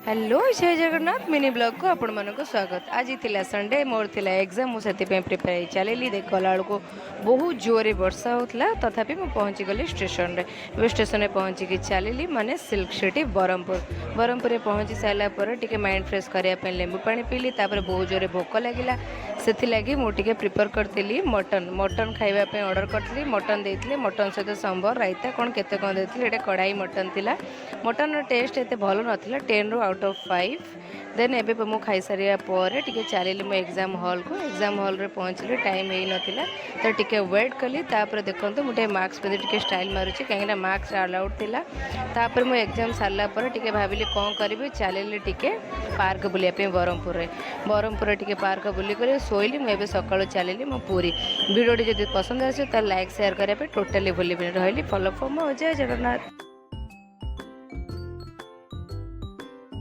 Hello जय Jagannath mini blog को आपण मन को स्वागत। आज थिला संडे मोर थिला एग्जाम मु सेति पे प्रिपेयर चलेली देखला बेलू को बहुत जोरे वर्षा होतला तथापि मु पहुँची गली स्टेशन रे। वे स्टेशन रे पहुँची कि चलेली माने सिल्क सिटी बरहमपुर रे पहुँची सारा पर टिके माइंड फ्रेश करिया पे लेंबू पानी पीली तापर बहुत जोरे भोक लागिला सेथि लागी मु टिके प्रिपेयर करतिली मटन खाइबा पे ऑर्डर करतिली मटन देइतिले मटन सहित सांबर रायता कोन केते कोन देइतिले एटा कढ़ाई मटन थिला मटन टेस्ट एते भलो नथिला 10 रु आउट ऑफ 5 देन एबे मु खाई सारिया पर टिके चलिली मो एग्जाम हॉल रे पहुँचली टाइम हे नथिला तो टिके वेट कली तापर देखंतु मुटे मार्क्स पे टिके स्टाइल मारुची कहीं मार्क्स अलाउड थिला तापर मो एग्जाम सारला पर टिके भाबिली कोन करबी चलिली टिके पार्क बुलिया पे बरहमपुर रे टिके पार्क बुली करे सोइली मु एबे सकाळु चलिली मो पूरी वीडियो जदि पसंद आसे त लाइक शेयर करे पे टोटली भूलिबिनी रहली फॉलो फॉर मो जय जगन्नाथ।